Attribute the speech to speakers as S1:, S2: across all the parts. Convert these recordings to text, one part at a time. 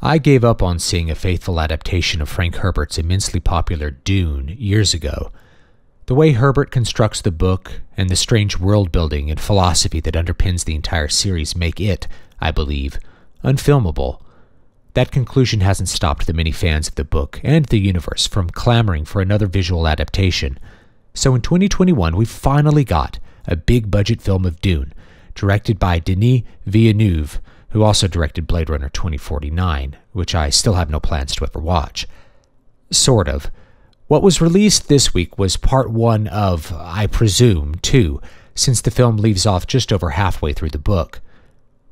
S1: I gave up on seeing a faithful adaptation of Frank Herbert's immensely popular Dune years ago. The way Herbert constructs the book and the strange world-building and philosophy that underpins the entire series make it, I believe, unfilmable. That conclusion hasn't stopped the many fans of the book and the universe from clamoring for another visual adaptation. So in 2021, we finally got a big-budget film of Dune, directed by Denis Villeneuve, who also directed Blade Runner 2049, which I still have no plans to ever watch. Sort of. What was released this week was part one of, I presume, two, since the film leaves off just over halfway through the book.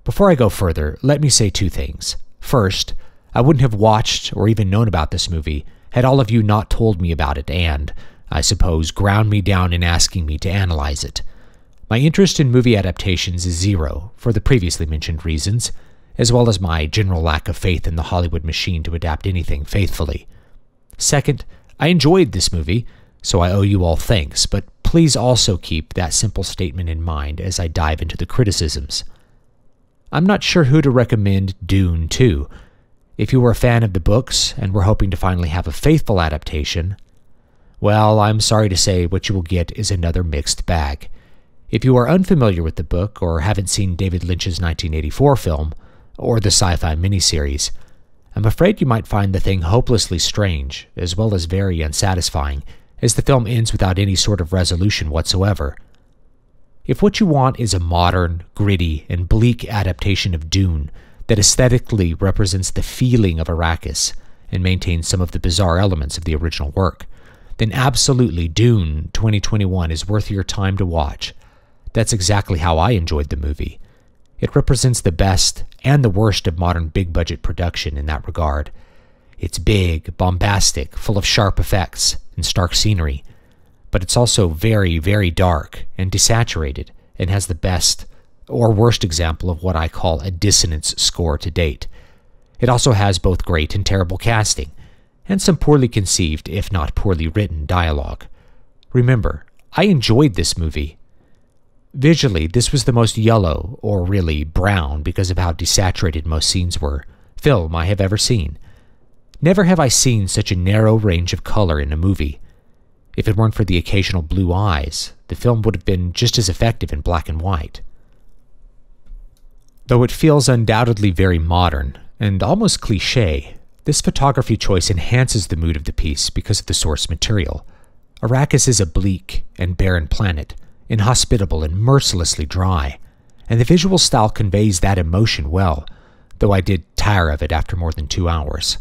S1: Before I go further, let me say two things. First, I wouldn't have watched or even known about this movie had all of you not told me about it and, I suppose, ground me down in asking me to analyze it. My interest in movie adaptations is zero, for the previously mentioned reasons, as well as my general lack of faith in the Hollywood machine to adapt anything faithfully. Second, I enjoyed this movie, so I owe you all thanks, but please also keep that simple statement in mind as I dive into the criticisms. I'm not sure who to recommend Dune to. If you were a fan of the books and were hoping to finally have a faithful adaptation, well, I'm sorry to say what you will get is another mixed bag. If you are unfamiliar with the book or haven't seen David Lynch's 1984 film, or the sci-fi miniseries, I'm afraid you might find the thing hopelessly strange, as well as very unsatisfying, as the film ends without any sort of resolution whatsoever. If what you want is a modern, gritty, and bleak adaptation of Dune that aesthetically represents the feeling of Arrakis and maintains some of the bizarre elements of the original work, then absolutely Dune 2021 is worth your time to watch. That's exactly how I enjoyed the movie. It represents the best and the worst of modern big-budget production in that regard. It's big, bombastic, full of sharp effects and stark scenery, but it's also very, very dark and desaturated and has the best or worst example of what I call a dissonance score to date. It also has both great and terrible casting, and some poorly conceived, if not poorly written, dialogue. Remember, I enjoyed this movie. Visually, this was the most yellow, or really brown because of how desaturated most scenes were, film I have ever seen. Never have I seen such a narrow range of color in a movie. If it weren't for the occasional blue eyes, the film would have been just as effective in black and white. Though it feels undoubtedly very modern, and almost cliché, this photography choice enhances the mood of the piece because of the source material. Arrakis is a bleak and barren planet, inhospitable and mercilessly dry, and the visual style conveys that emotion well, though I did tire of it after more than 2 hours.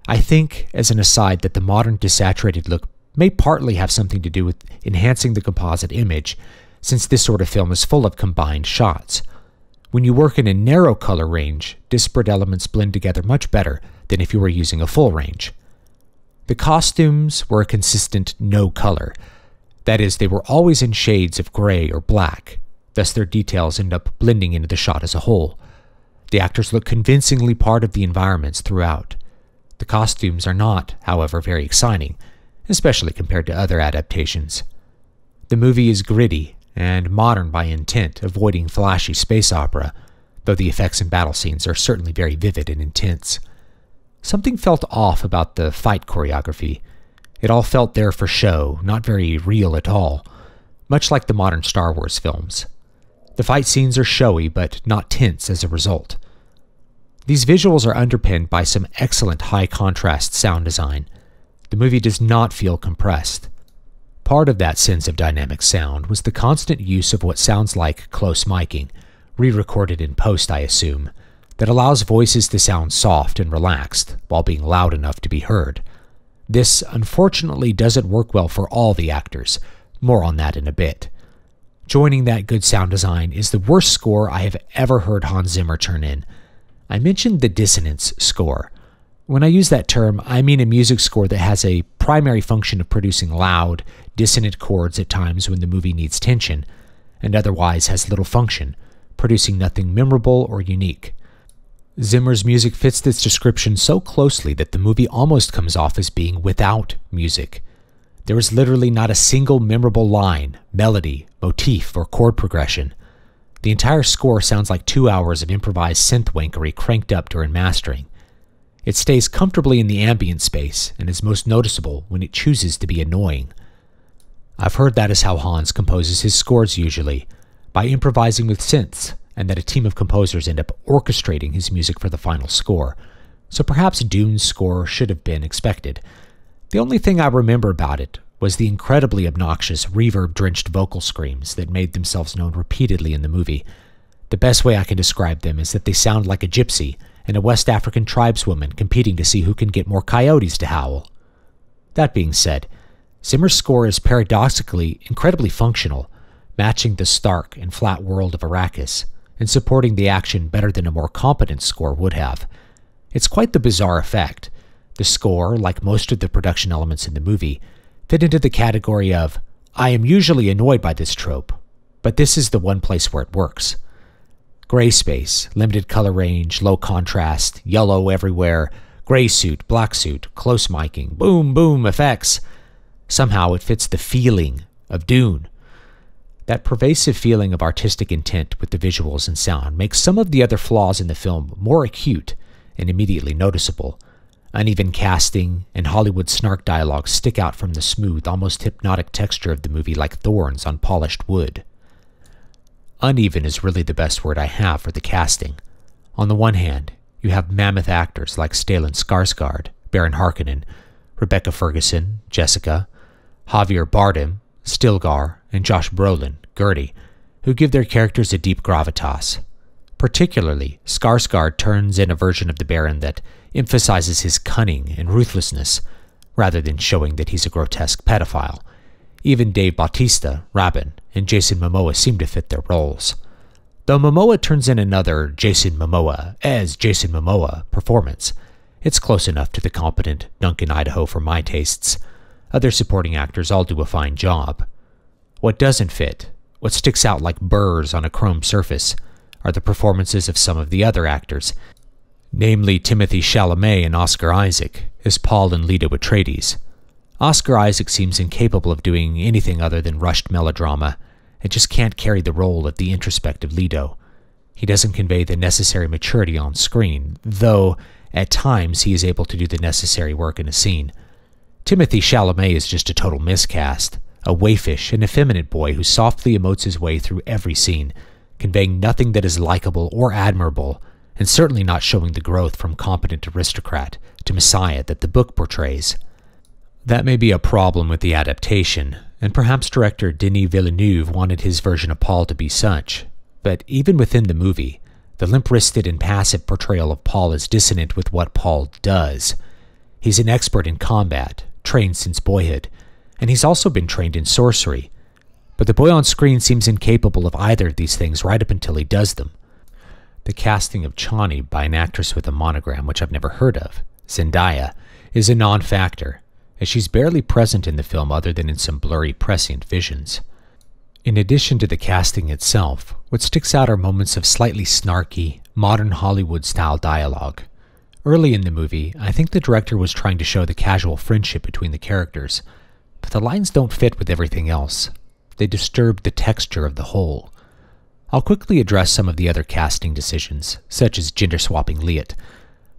S1: I think, as an aside, that the modern desaturated look may partly have something to do with enhancing the composite image, since this sort of film is full of combined shots. When you work in a narrow color range, disparate elements blend together much better than if you were using a full range. The costumes were a consistent no color. That is, they were always in shades of gray or black, thus their details end up blending into the shot as a whole. The actors look convincingly part of the environments throughout. The costumes are not, however, very exciting, especially compared to other adaptations. The movie is gritty and modern by intent, avoiding flashy space opera, though the effects and battle scenes are certainly very vivid and intense. Something felt off about the fight choreography. It all felt there for show, not very real at all, much like the modern Star Wars films. The fight scenes are showy, but not tense as a result. These visuals are underpinned by some excellent high-contrast sound design. The movie does not feel compressed. Part of that sense of dynamic sound was the constant use of what sounds like close miking, re-recorded in post, I assume, that allows voices to sound soft and relaxed while being loud enough to be heard. This, unfortunately, doesn't work well for all the actors. More on that in a bit. Joining that good sound design is the worst score I have ever heard Hans Zimmer turn in. I mentioned the dissonance score. When I use that term, I mean a music score that has a primary function of producing loud, dissonant chords at times when the movie needs tension, and otherwise has little function, producing nothing memorable or unique. Zimmer's music fits this description so closely that the movie almost comes off as being without music. There is literally not a single memorable line, melody, motif, or chord progression. The entire score sounds like 2 hours of improvised synth wankery cranked up during mastering. It stays comfortably in the ambient space and is most noticeable when it chooses to be annoying. I've heard that is how Hans composes his scores usually, by improvising with synths, and that a team of composers end up orchestrating his music for the final score, so perhaps Dune's score should have been expected. The only thing I remember about it was the incredibly obnoxious, reverb-drenched vocal screams that made themselves known repeatedly in the movie. The best way I can describe them is that they sound like a gypsy and a West African tribeswoman competing to see who can get more coyotes to howl. That being said, Zimmer's score is paradoxically incredibly functional, matching the stark and flat world of Arrakis, and supporting the action better than a more competent score would have. It's quite the bizarre effect. The score, like most of the production elements in the movie, fit into the category of, I am usually annoyed by this trope, but this is the one place where it works. Gray space, limited color range, low contrast, yellow everywhere, gray suit, black suit, close miking, boom, boom effects. Somehow it fits the feeling of Dune. That pervasive feeling of artistic intent with the visuals and sound makes some of the other flaws in the film more acute and immediately noticeable. Uneven casting and Hollywood snark dialogue stick out from the smooth, almost hypnotic texture of the movie like thorns on polished wood. Uneven is really the best word I have for the casting. On the one hand, you have mammoth actors like Stellan Skarsgård, Baron Harkonnen, Rebecca Ferguson, Jessica, Javier Bardem, Stilgar, and Josh Brolin, Gertie, who give their characters a deep gravitas. Particularly, Skarsgård turns in a version of the Baron that emphasizes his cunning and ruthlessness, rather than showing that he's a grotesque pedophile. Even Dave Bautista, Rabin, and Jason Momoa seem to fit their roles. Though Momoa turns in another Jason Momoa as Jason Momoa performance, it's close enough to the competent Duncan Idaho for my tastes. Other supporting actors all do a fine job. What doesn't fit, what sticks out like burrs on a chrome surface, are the performances of some of the other actors, namely Timothy Chalamet and Oscar Isaac as Paul and Leto Atreides. Oscar Isaac seems incapable of doing anything other than rushed melodrama, and just can't carry the role of the introspective Leto. He doesn't convey the necessary maturity on screen, though at times he is able to do the necessary work in a scene. Timothy Chalamet is just a total miscast, a waifish and effeminate boy who softly emotes his way through every scene, conveying nothing that is likable or admirable, and certainly not showing the growth from competent aristocrat to messiah that the book portrays. That may be a problem with the adaptation, and perhaps director Denis Villeneuve wanted his version of Paul to be such, but even within the movie, the limp-wristed and passive portrayal of Paul is dissonant with what Paul does. He's an expert in combat, trained since boyhood, and he's also been trained in sorcery, but the boy on screen seems incapable of either of these things right up until he does them. The casting of Chani by an actress with a monogram which I've never heard of, Zendaya, is a non-factor, as she's barely present in the film other than in some blurry prescient visions. In addition to the casting itself, what sticks out are moments of slightly snarky, modern Hollywood-style dialogue. Early in the movie, I think the director was trying to show the casual friendship between the characters, but the lines don't fit with everything else. They disturb the texture of the whole. I'll quickly address some of the other casting decisions, such as gender-swapping Liet.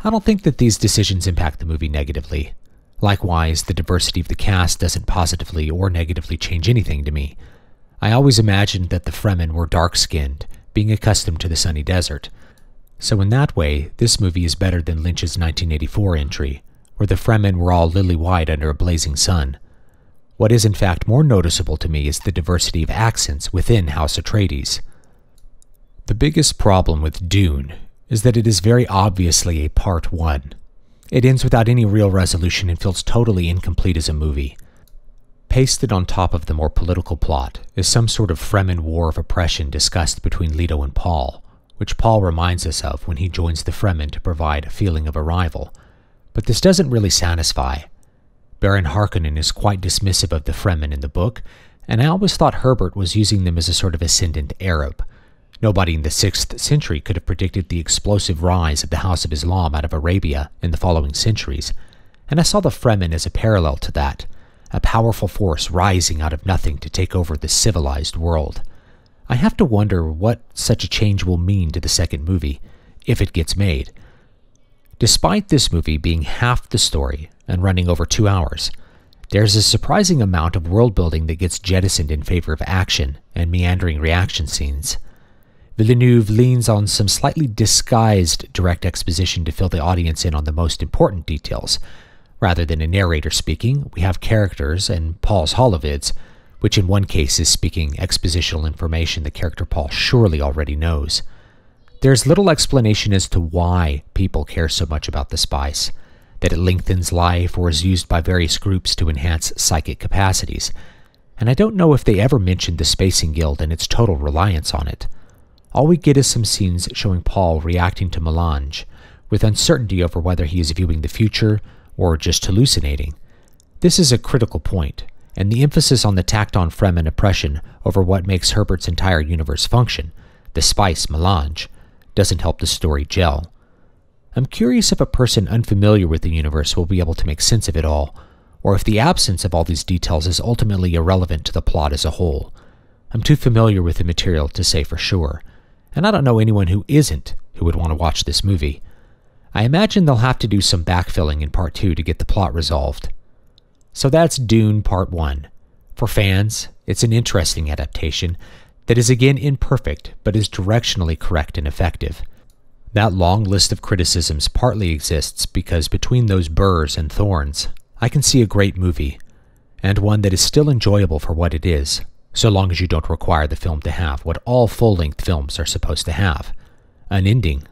S1: I don't think that these decisions impact the movie negatively. Likewise, the diversity of the cast doesn't positively or negatively change anything to me. I always imagined that the Fremen were dark-skinned, being accustomed to the sunny desert. So in that way, this movie is better than Lynch's 1984 entry, where the Fremen were all lily-white under a blazing sun. What is in fact more noticeable to me is the diversity of accents within House Atreides. The biggest problem with Dune is that it is very obviously a Part 1. It ends without any real resolution and feels totally incomplete as a movie. Pasted on top of the more political plot is some sort of Fremen war of oppression discussed between Leto and Paul, which Paul reminds us of when he joins the Fremen to provide a feeling of arrival. But this doesn't really satisfy. Baron Harkonnen is quite dismissive of the Fremen in the book, and I always thought Herbert was using them as a sort of ascendant Arab. Nobody in the 6th century could have predicted the explosive rise of the House of Islam out of Arabia in the following centuries, and I saw the Fremen as a parallel to that, a powerful force rising out of nothing to take over the civilized world. I have to wonder what such a change will mean to the second movie, if it gets made. Despite this movie being half the story and running over 2 hours, there's a surprising amount of world building that gets jettisoned in favor of action and meandering reaction scenes. Villeneuve leans on some slightly disguised direct exposition to fill the audience in on the most important details. Rather than a narrator speaking, we have characters and Paul's holovids, which in one case is speaking expositional information the character Paul surely already knows. There's little explanation as to why people care so much about the spice, that it lengthens life or is used by various groups to enhance psychic capacities, and I don't know if they ever mentioned the Spacing Guild and its total reliance on it. All we get is some scenes showing Paul reacting to melange, with uncertainty over whether he is viewing the future or just hallucinating. This is a critical point, and the emphasis on the tacked-on Fremen oppression over what makes Herbert's entire universe function, the spice melange, doesn't help the story gel. I'm curious if a person unfamiliar with the universe will be able to make sense of it all, or if the absence of all these details is ultimately irrelevant to the plot as a whole. I'm too familiar with the material to say for sure, and I don't know anyone who isn't who would want to watch this movie. I imagine they'll have to do some backfilling in Part 2 to get the plot resolved. So that's Dune Part 1. For fans, it's an interesting adaptation that is again imperfect, but is directionally correct and effective. That long list of criticisms partly exists because between those burrs and thorns, I can see a great movie, and one that is still enjoyable for what it is, so long as you don't require the film to have what all full-length films are supposed to have, an ending.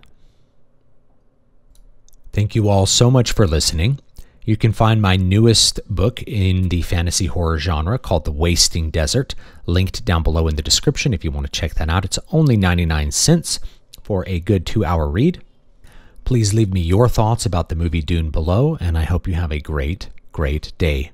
S1: Thank you all so much for listening. You can find my newest book in the fantasy horror genre called The Wasting Desert, linked down below in the description if you want to check that out. It's only 99 cents for a good 2-hour read. Please leave me your thoughts about the movie Dune below, and I hope you have a great, great day.